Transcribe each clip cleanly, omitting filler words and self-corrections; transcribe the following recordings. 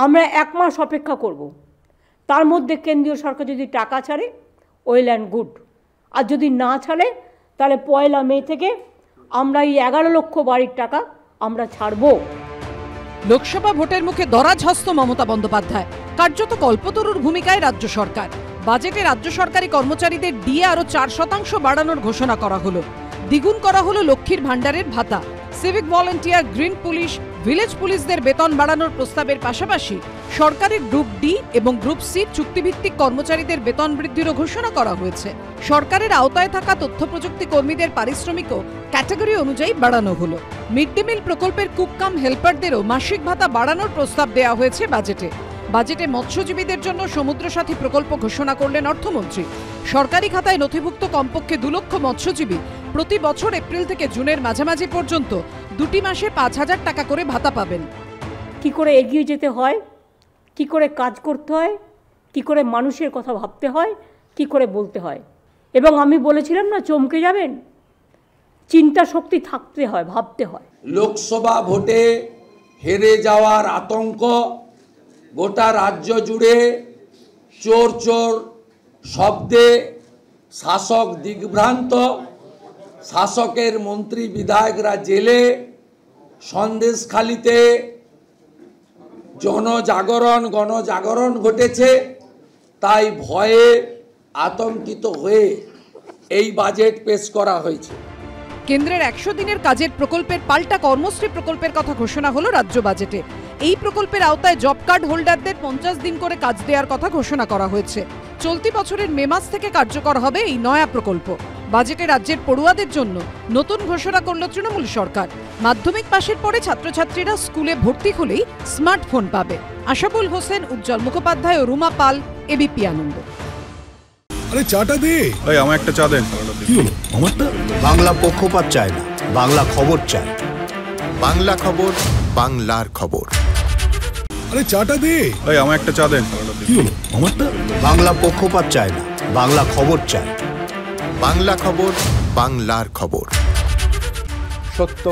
আমরা 1 মাস অপেক্ষা করব, তার মধ্যে কেন্দ্রীয় সরকার যদি টাকা ছাড়ে ওয়েল অ্যান্ড গুড, আর যদি না ছাড়ে তাহলে 1 মে থেকে আমরা এই 11 লক্ষ বাড়ির টাকা আমরা ছাড়ব। লোকসভা ভোটের মুখে দরাজ হস্ত মমতা বন্দ্যোপাধ্যায়, কার্যত কল্পতরুর ভূমিকায় রাজ্য সরকার। বাজেটে রাজ্য সরকারি কর্মচারীদের ডিএ আরো 4% বাড়ানোর ঘোষণা করা হলো। দ্বিগুণ করা হলো লক্ষ্মীর ভাণ্ডারের ভাতা। Civic volunteer, green police, village পুলিশদের বেতন বাড়ানোর প্রস্তাবের পাশাপাশি সরকারের গ্রুপ ডি এবং গ্রুপ সি চুক্তিভিত্তিক কর্মচারীদের বেতন বৃদ্ধিরও ঘোষণা করা হয়েছে। সরকারের আওতায় থাকা তথ্য প্রযুক্তি কর্মীদের পারিশ্রমিকও ক্যাটাগরি অনুযায়ী বাড়ানো হলো। মিড ডে মিল প্রকল্পের কুক কাম হেল্পারদেরও মাসিক ভাতা বাড়ানোর প্রস্তাব দেওয়া হয়েছে বাজেটে মৎস্যজীবীদের জন্য সমুদ্র সাথী প্রকল্প ঘোষণা করলেন অর্থমন্ত্রী। সরকারি খাতায় নথিভুক্ত কমপক্ষে 2 লক্ষ মৎস্যজীবী প্রতি বছর এপ্রিল থেকে জুনের মাঝামাঝি পর্যন্ত 2টি মাসে 5,000 টাকা করে ভাতা পাবেন। কি করে এগিয়ে যেতে হয়, কি করে কাজ করতে হয়, কি করে মানুষের কথা ভাবতে হয়, কি করে বলতে হয়। এবং আমি বলেছিলাম না, চমকে যাবেন, চিন্তা শক্তি থাকতে হয়, ভাবতে হয়। লোকসভা ভোটে হেরে যাওয়ার আতঙ্ক গোটা রাজ্য জুড়ে, চোর চোর শব্দে শাসক দিগ্ভ্রান্ত, শাসকের মন্ত্রী বিধায়করা জেলে, সন্দেশখালিতে গণজাগরণ ঘটেছে। তাই ভয়ে আতঙ্কিত হয়ে এই বাজেট পেশ করা হয়েছে। কেন্দ্রের 100 দিনের কাজের প্রকল্পের পাল্টা কর্মশ্রী প্রকল্পের কথা ঘোষণা হলো রাজ্য বাজেটে। এই প্রকল্পের আওতায় জব কার্ড হোল্ডারদের 50 দিন করে কাজ দেওয়ার কথা ঘোষণা করা হয়েছে। চলতি বছরের মে মাস থেকে কার্যকর হবে এই নয়া প্রকল্প। বাজেটে রাজ্যের পড়ুয়াদের জন্য নতুন ঘোষণা করল তৃণমূল সরকার। মাধ্যমিক পাশের পরে ছাত্রছাত্রীরা স্কুলে ভর্তি হলেই স্মার্টফোন পাবে। আশাবুল হোসেন, উজ্জ্বল মুখোপাধ্যায় ও রুমা পাল, এবিপি আনন্দ। আরে চাটা দে ভাই, আমার একটা চা দেন। কি হলো আমারটা? বাংলা পক্ষপাত চায় না, বাংলা খবর চায়। বাংলা খবর, বাংলার খবর। আরে চাটা দে ভাই, আমার একটা চা দেন। কি হলো আমারটা? বাংলা পক্ষপাত চায় না, বাংলা খবর চায়। বাংলা খবর, বাংলার খবর। সত্য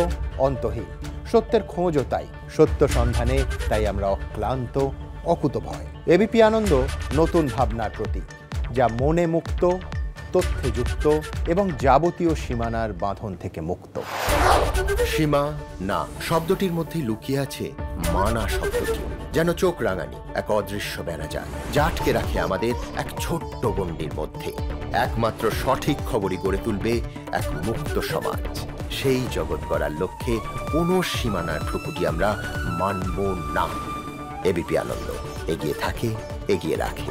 অন্তহীন, সত্যের খোঁজও তাই, সত্য সন্ধানে তাই আমরা অক্লান্ত, অকুতভয়। এবিপি আনন্দ নতুন ভাবনার প্রতীক, যা মনে মুক্ত, তথ্যে যুক্ত এবং যাবতীয় সীমানার বাঁধন থেকে মুক্ত। সীমা না শব্দটির মধ্যে লুকিয়ে আছে মানা শব্দটি, যেন চোখ রাঙানি এক অদৃশ্য বেড়াজাল, যা আটকে রাখে আমাদের এক ছোট্ট গণ্ডির মধ্যে। একমাত্র সঠিক খবরই গড়ে তুলবে এক মুক্ত সমাজ। সেই জগৎ গড়ার লক্ষ্যে কোনো সীমানার ঠুকুটি আমরা মানব না। এবিপি আনন্দ এগিয়ে থাকে, এগিয়ে রাখে।